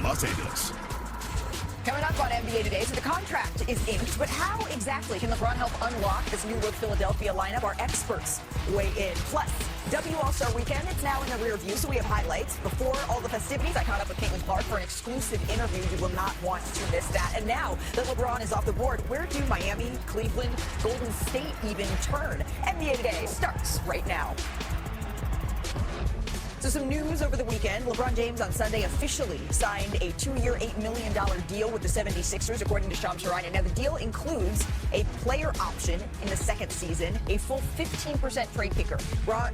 Los Angeles. Coming up on NBA Today, so the contract is inked, but how exactly can LeBron help unlock this new look Philadelphia lineup? Our experts weigh in. Plus, W All-Star Weekend, it's now in the rear view, so we have highlights. Before all the festivities, I caught up with Caitlin Clark for an exclusive interview. You will not want to miss that. And now that LeBron is off the board, where do Miami, Cleveland, Golden State even turn? NBA Today starts right now. So some news over the weekend. LeBron James on Sunday officially signed a 2-year, $8 million deal with the 76ers, according to Shannon. Now, the deal includes a player option in the second season, a full 15% trade kicker.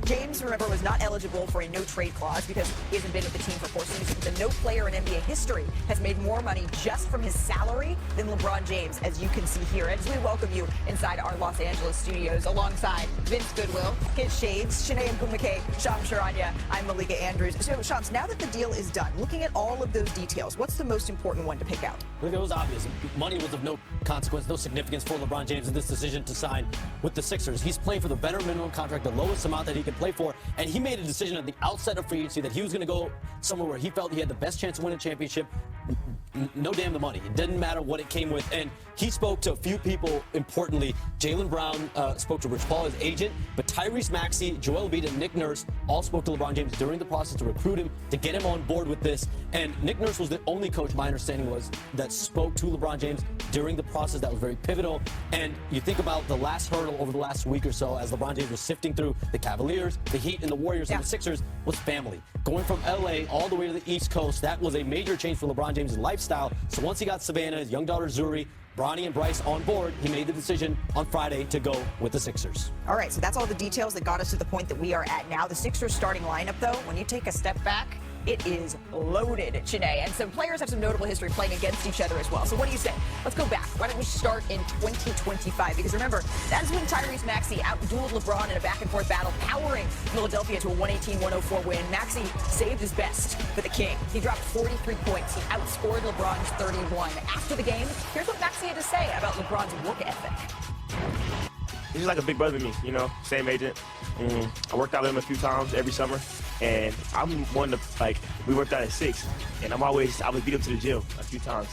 James, remember, was not eligible for a no-trade clause because he hasn't been with the team for 4 seasons. And no player in NBA history has made more money just from his salary than LeBron James, as you can see here. As we welcome you inside our Los Angeles studios alongside Vince Goodwill, his shades, Jonathan Kuminga, Sharpe, I'm Malika Andrews. So, Shams, now that the deal is done, looking at all of those details, what's the most important one to pick out? I think it was obvious. Money was of no consequence, no significance for LeBron James in this decision to sign with the Sixers. He's playing for the better minimum contract, the lowest amount that he could play for, and he made a decision at the outset of free agency that he was going to go somewhere where he felt he had the best chance to win a championship. No damn the money. It didn't matter what it came with. And he spoke to a few people, importantly. Jaylen Brown spoke to Rich Paul, his agent, but Tyrese Maxey, Joel Embiid, and Nick Nurse all spoke to LeBron James during the process to recruit him, to get him on board with this. And Nick Nurse was the only coach, my understanding was, that spoke to LeBron James during the process. That was very pivotal. And you think about the last hurdle over the last week or so as LeBron James was sifting through the Cavaliers, the Heat, and the Warriors, and the Sixers was family. Going from LA all the way to the East Coast, that was a major change for LeBron James' lifestyle. So once he got Savannah, his young daughter Zuri, Bronny, and Bryce on board, he made the decision on Friday to go with the Sixers. All right, so that's all the details that got us to the point that we are at now. The Sixers starting lineup, though, when you take a step back, it is loaded, Shanae. And some players have some notable history playing against each other as well. So what do you say? Let's go back. Why don't we start in 2025? Because remember, that is when Tyrese Maxey outdueled LeBron in a back-and-forth battle, powering Philadelphia to a 118-104 win. Maxey saved his best for the King. He dropped 43 points. He outscored LeBron's 31. After the game, here's what Maxey had to say about LeBron's work ethic. He's just like a big brother to me, you know, same agent. I worked out with him a few times every summer, and I'm one to, like, we worked out at 6, and I would beat him to the gym a few times.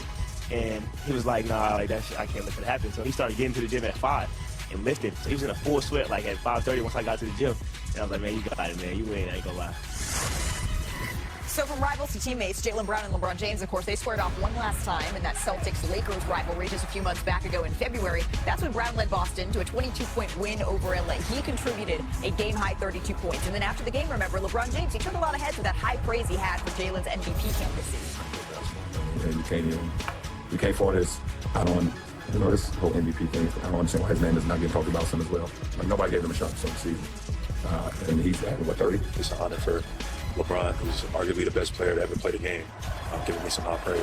And he was like, nah, like, that shit, I can't let that happen. So he started getting to the gym at 5 and lifting. So he was in a full sweat, like, at 5:30 once I got to the gym. And I was like, man, you got it, man. You win, I ain't gonna lie. So from rivals to teammates, Jaylen Brown and LeBron James, of course, they squared off one last time in that Celtics-Lakers rivalry just a few months back ago in February. That's when Brown led Boston to a 22-point win over LA. He contributed a game-high 32 points. And then after the game, remember, LeBron James, he took a lot of heads with that high praise he had for Jaylen's MVP candidacy. You can't fault this. I don't, this whole MVP thing, I don't understand why his name is not getting talked about some as well. Like, nobody gave him a shot some season. And he's at, 30? It's an honor for LeBron, who's arguably the best player to ever play the game, giving me some high praise.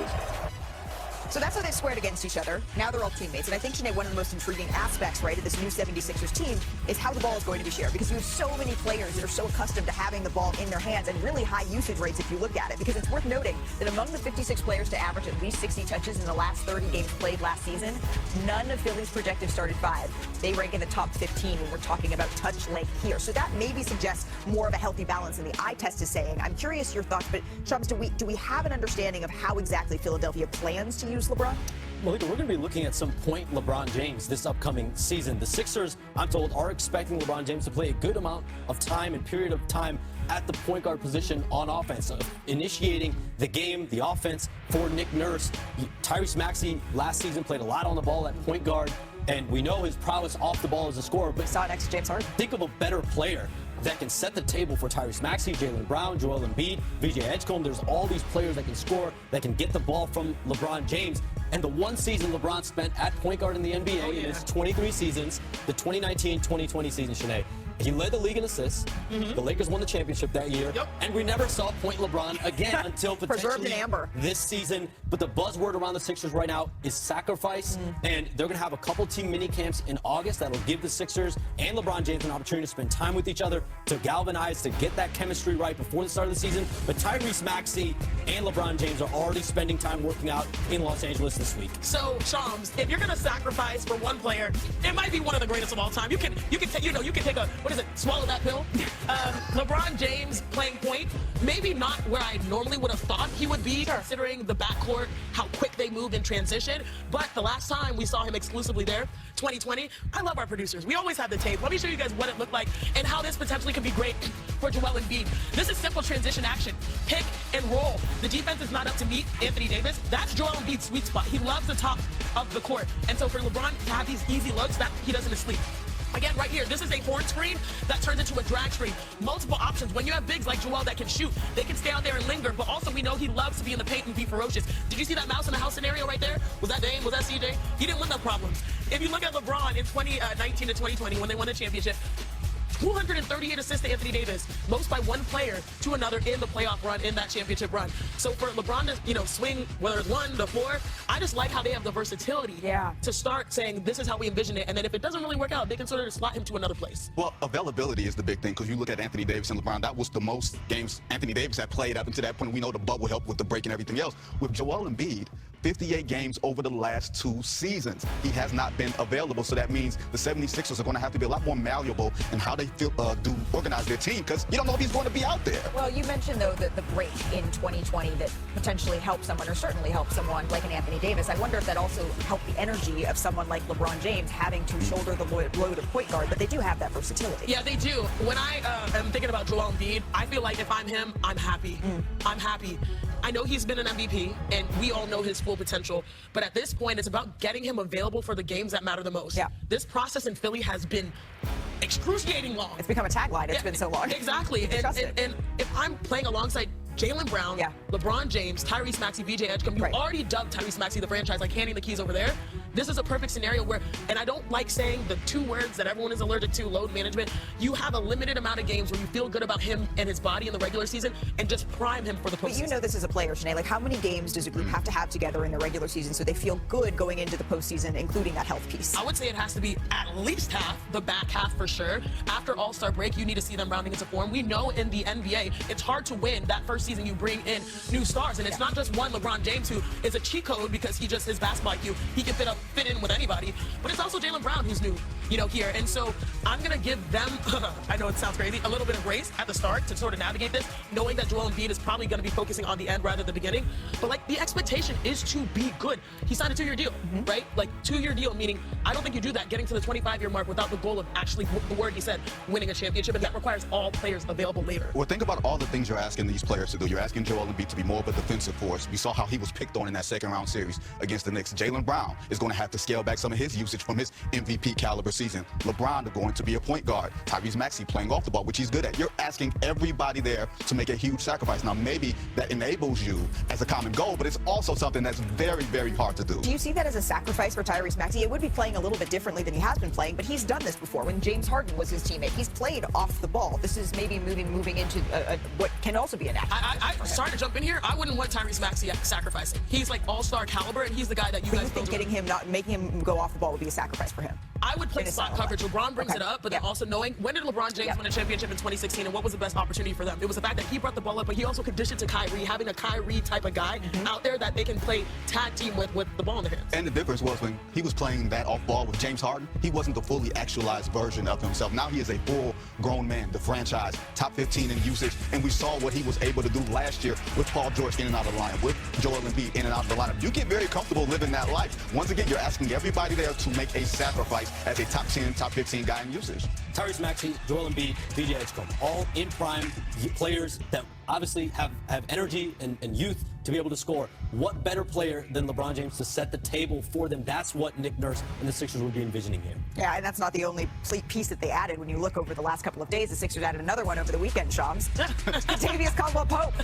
So that's how they squared against each other. Now they're all teammates. And I think, Sinead, one of the most intriguing aspects, right, of this new 76ers team is how the ball is going to be shared. Because you have so many players that are so accustomed to having the ball in their hands and really high usage rates if you look at it. Because it's worth noting that among the 56 players to average at least 60 touches in the last 30 games played last season, none of Philly's projected started 5. They rank in the top 15 when we're talking about touch length here. So that maybe suggests more of a healthy balance than the eye test is saying. I'm curious your thoughts, but Shams, do we have an understanding of how exactly Philadelphia plans to use LeBron? Malika, we're going to be looking at some point LeBron James this upcoming season. The Sixers, I'm told, are expecting LeBron James to play a good amount of time and period of time at the point guard position on offense, initiating the game, the offense for Nick Nurse. Tyrese Maxey last season played a lot on the ball at point guard, and we know his prowess off the ball as a scorer. But saw it next to James Harden. Think of a better player that can set the table for Tyrese Maxey, Jaylen Brown, Joel Embiid, VJ Edgecombe. There's all these players that can score, that can get the ball from LeBron James. And the one season LeBron spent at point guard in the NBA in his 23 seasons, the 2019-2020 season, Shanae, he led the league in assists. The Lakers won the championship that year. And we never saw point LeBron again until potentially this season. But the buzzword around the Sixers right now is sacrifice. And they're going to have a couple team mini camps in August that'll give the Sixers and LeBron James an opportunity to spend time with each other, to galvanize, to get that chemistry right before the start of the season. But Tyrese Maxey and LeBron James are already spending time working out in Los Angeles this week. So, Shams, if you're going to sacrifice for one player, it might be one of the greatest of all time. You can take a what is it, swallow that pill. LeBron James playing point, maybe not where I normally would have thought he would be, considering the backcourt, how quick they move in transition. But the last time we saw him exclusively there, 2020, I love our producers. We always have the tape. Let me show you guys what it looked like and how this potentially could be great for Joel Embiid. This is simple transition action. Pick and roll. The defense is not up to meet Anthony Davis. That's Joel Embiid's sweet spot. He loves the top of the court. And so for LeBron to have these easy looks, that he doesn't sleep. Again, right here, this is a horn screen that turns into a drag screen. Multiple options. When you have bigs like Joel that can shoot, they can stay out there and linger, but also we know he loves to be in the paint and be ferocious. Did you see that mouse in the house scenario right there? Was that Dame? Was that CJ? He didn't win those problems. If you look at LeBron in 2019 to 2020 when they won the championship, 238 assists to Anthony Davis, most by one player to another in the playoff run, in that championship run. So for LeBron to, swing, whether it's 1 to 4, I just like how they have the versatility to start saying this is how we envision it, and then if it doesn't really work out, they can sort of slot him to another place. Well, availability is the big thing, because you look at Anthony Davis and LeBron, that was the most games Anthony Davis had played up until that point. We know the bubble helped with the break and everything else. With Joel Embiid, 58 games over the last 2 seasons. He has not been available, so that means the 76ers are going to have to be a lot more malleable in how they organize their team, because you don't know if he's going to be out there. Well, you mentioned, though, that the break in 2020 that potentially helped someone, or certainly helped someone like an Anthony Davis. I wonder if that also helped the energy of someone like LeBron James having to shoulder the load of point guard, but they do have that versatility. Yeah, they do. When I am thinking about Joel Embiid, I feel like if I'm him, I'm happy. I'm happy. I know he's been an MVP, and we all know his full potential, but at this point, it's about getting him available for the games that matter the most. Yeah. This process in Philly has been excruciating long. It's become a tagline. It's been so long. Exactly. And if I'm playing alongside Jaylen Brown, LeBron James, Tyrese Maxey, VJ Edgecombe, you already dubbed Tyrese Maxey the franchise, like handing the keys over there. This is a perfect scenario where, and I don't like saying the 2 words that everyone is allergic to, load management. You have a limited amount of games where you feel good about him and his body in the regular season and just prime him for the postseason. But you know this as a player, Shannon. Like, how many games does a group have to have together in the regular season so they feel good going into the postseason, including that health piece? I would say it has to be at least half, the back half for sure. After All-Star break, you need to see them rounding into form. We know in the NBA, it's hard to win that first season you bring in new stars. And it's not just one LeBron James who is a cheat code because he just, his basketball IQ, he can fit in with anybody. But it's also Jaylen Brown who's new, here. And so I'm going to give them, I know it sounds crazy, a little bit of grace at the start to sort of navigate this, knowing that Joel Embiid is probably going to be focusing on the end rather than the beginning. But like, the expectation is to be good. He signed a 2-year deal, right? Like, 2-year deal, meaning I don't think you do that getting to the 25-year mark without the goal of actually, the word he said, winning a championship. And that requires all players available later. Well, think about all the things you're asking these players to do. You're asking Joel Embiid to be more of a defensive force. We saw how he was picked on in that second-round series against the Knicks. Jaylen Brown is going to have to scale back some of his usage from his MVP caliber season. LeBron is going to be a point guard. Tyrese Maxey playing off the ball, which he's good at. You're asking everybody there to make a huge sacrifice. Now, maybe that enables you as a common goal, but it's also something that's very, very hard to do. Do you see that as a sacrifice for Tyrese Maxey? It would be playing a little bit differently than he has been playing, but he's done this before. When James Harden was his teammate, he's played off the ball. This is maybe moving into what can also be an action. Sorry to jump in here. I wouldn't want Tyrese Maxey sacrificing. He's like all-star caliber, and he's the guy that you guys think getting him, not making him go off the ball would be a sacrifice for him? I would play spot coverage. LeBron brings it up, but then also knowing, when did LeBron James win a championship in 2016, and what was the best opportunity for them? It was the fact that he brought the ball up, but he also conditioned to Kyrie, having a Kyrie type of guy out there that they can play tag team with the ball in their hands. And the difference was when he was playing that off ball with James Harden, he wasn't the fully actualized version of himself. Now he is a full-grown man, the franchise, top 15 in usage, and we saw what he was able to do last year with Paul George in and out of the lineup, with Joel Embiid in and out of the lineup. You get very comfortable living that life. Once again, you're asking everybody there to make a sacrifice as a top 10, top 15 guy in usage. Tyrese Maxey, Joel Embiid, VJ Edgecombe, all in prime players that obviously have energy and youth to be able to score. What better player than LeBron James to set the table for them? That's what Nick Nurse and the Sixers would be envisioning here. Yeah, and that's not the only piece that they added. When you look over the last couple of days, the Sixers added another one over the weekend, Shams. Kentavious Caldwell-Pope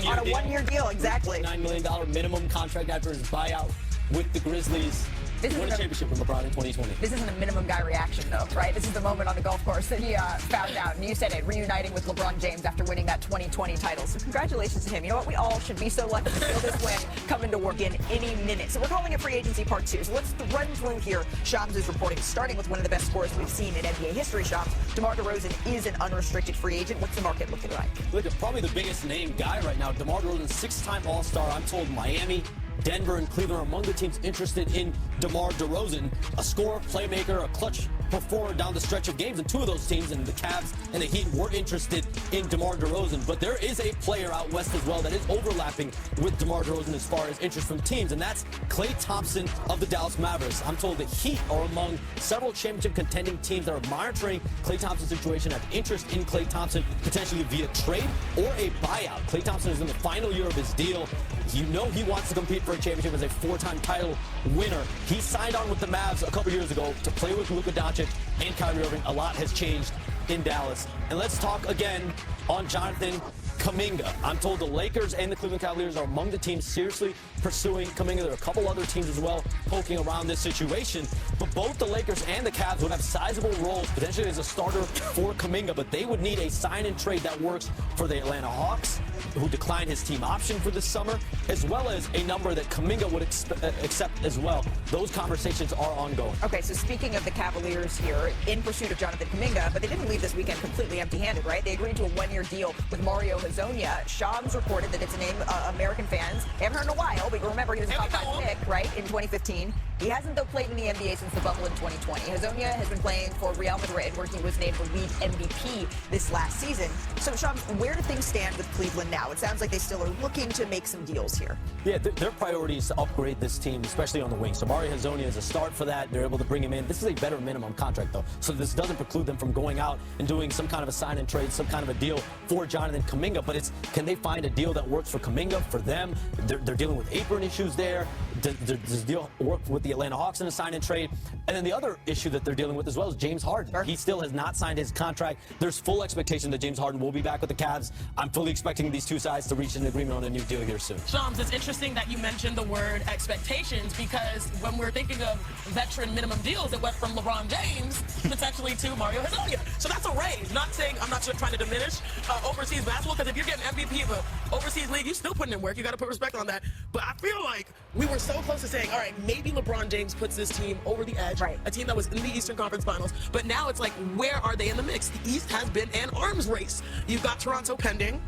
on a 1-year deal, exactly. $9 million minimum contract after his buyout with the Grizzlies. Won a championship with LeBron in 2020. This isn't a minimum guy reaction, though, right? This is the moment on the golf course that he found out. And you said it, reuniting with LeBron James after winning that 2020 title. So congratulations to him. You know what? We all should be so lucky to feel this win coming to work in any minute. So we're calling it Free Agency Part 2. So let's run through here Shams' reporting, starting with one of the best scorers we've seen in NBA history, Shams. DeMar DeRozan is an unrestricted free agent. What's the market looking like? Look, probably the biggest name guy right now. DeMar DeRozan, 6-time All-Star. I'm told Miami, Denver, and Cleveland are among the teams interested in DeMar DeRozan. A scorer, playmaker, a clutch before down the stretch of games, and two of those teams, and the Cavs and the Heat, were interested in DeMar DeRozan. But there is a player out west as well that is overlapping with DeMar DeRozan as far as interest from teams, and that's Klay Thompson of the Dallas Mavericks. I'm told the Heat are among several championship contending teams that are monitoring Klay Thompson's situation, have interest in Klay Thompson potentially via trade or a buyout. Klay Thompson is in the final year of his deal. You know he wants to compete for a championship as a four-time title winner. He signed on with the Mavs a couple years ago to play with Luka Doncic and Kyrie Irving. A lot has changed in Dallas. And let's talk again on Jonathan Kuminga. I'm told the Lakers and the Cleveland Cavaliers are among the teams seriously pursuing Kuminga. There are a couple other teams as well poking around this situation. But both the Lakers and the Cavs would have sizable roles potentially as a starter for Kuminga. But they would need a sign and trade that works for the Atlanta Hawks, who declined his team option for this summer, as well as a number that Kuminga would accept as well. Those conversations are ongoing. Okay, so speaking of the Cavaliers here, in pursuit of Jonathan Kuminga, but they didn't leave this weekend completely empty-handed, right? They agreed to a one-year deal with Mario Hezonja. Shams reported that it's a name American fans haven't heard in a while, but you remember he was a top 5 pick, right, in 2015. He hasn't, though, played in the NBA since the bubble in 2020. Hezonja has been playing for Real Madrid, where he was named the league MVP this last season. So, Shams, where do things stand with Cleveland now? It sounds like they still are looking to make some deals here. Yeah, their priority is to upgrade this team, especially on the wing. So Mario Hezonja is a start for that. They're able to bring him in. This is a better minimum contract, though. So this doesn't preclude them from going out and doing some kind of a sign and trade, some kind of a deal for Jonathan Kuminga. But it's, can they find a deal that works for Kuminga, for them? They're dealing with apron issues there. Does this deal work with the Atlanta Hawks in a sign and trade? And then the other issue that they're dealing with as well is James Harden. Sure. He still has not signed his contract. There's full expectation that James Harden will be back with the Cavs. I'm fully expecting these two sides to reach an agreement on a new deal here soon. Shams, it's interesting that you mentioned the word expectations, because when we're thinking of veteran minimum deals, it went from LeBron James potentially to Mario Hezonja. So that's a raise. Not saying, I'm not trying to diminish overseas basketball, because if you're getting MVP of an overseas league, you're still putting in work. You got to put respect on that. But I feel like we were so close to saying, all right, maybe LeBron James puts this team over the edge, right? A team that was in the Eastern Conference Finals. But now it's like, where are they in the mix? The East has been an arms race. You've got Toronto pending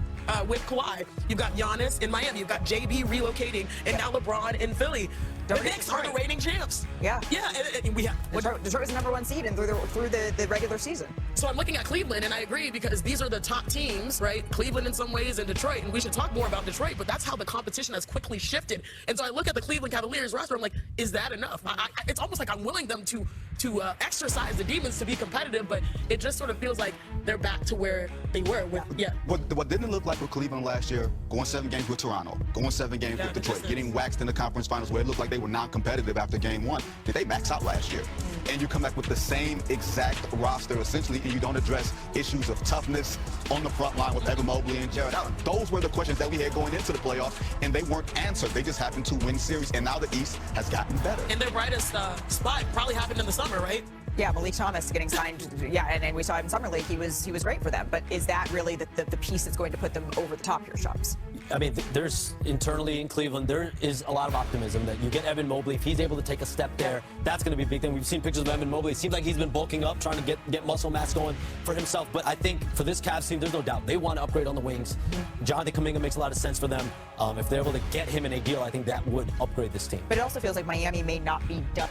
with Kawhi. You've got Giannis in Miami. You've got JB relocating, and now LeBron in Philly. The Knicks are the reigning champs. Yeah. Yeah, and we have Detroit was the number 1 seed and through the regular season. So I'm looking at Cleveland, and I agree, because these are the top teams, right? Cleveland in some ways, and Detroit, and we should talk more about Detroit, but that's how the competition has quickly shifted. And so I look at the Cleveland Cavaliers roster, I'm like, is that enough? It's almost like I'm willing them to exercise the demons to be competitive, but it just sort of feels like they're back to where they were with, What didn't it look like with Cleveland last year? Going 7 games with Toronto, going 7 games with Detroit, getting waxed in the conference finals where it looked like they were non-competitive after game 1. Did they max out last year? And you come back with the same exact roster, essentially, and you don't address issues of toughness on the front line with Evan Mobley and Jared Allen. Those were the questions that we had going into the playoffs, and they weren't answered. They just happened to win series, and now the East has gotten better. And their brightest spot probably happened in the summer, right? Yeah, Malik Thomas getting signed. Yeah, and we saw him in Summer League. He was great for them. But is that really the piece that's going to put them over the top here, Shams? I mean, there's internally in Cleveland, there is a lot of optimism that you get Evan Mobley. If he's able to take a step there, that's going to be a big thing. We've seen pictures of Evan Mobley. It seems like he's been bulking up, trying to get muscle mass going for himself. But I think for this Cavs team, there's no doubt they want to upgrade on the wings. Jonathan Kuminga makes a lot of sense for them. If they're able to get him in a deal, I think that would upgrade this team. But it also feels like Miami may not be done.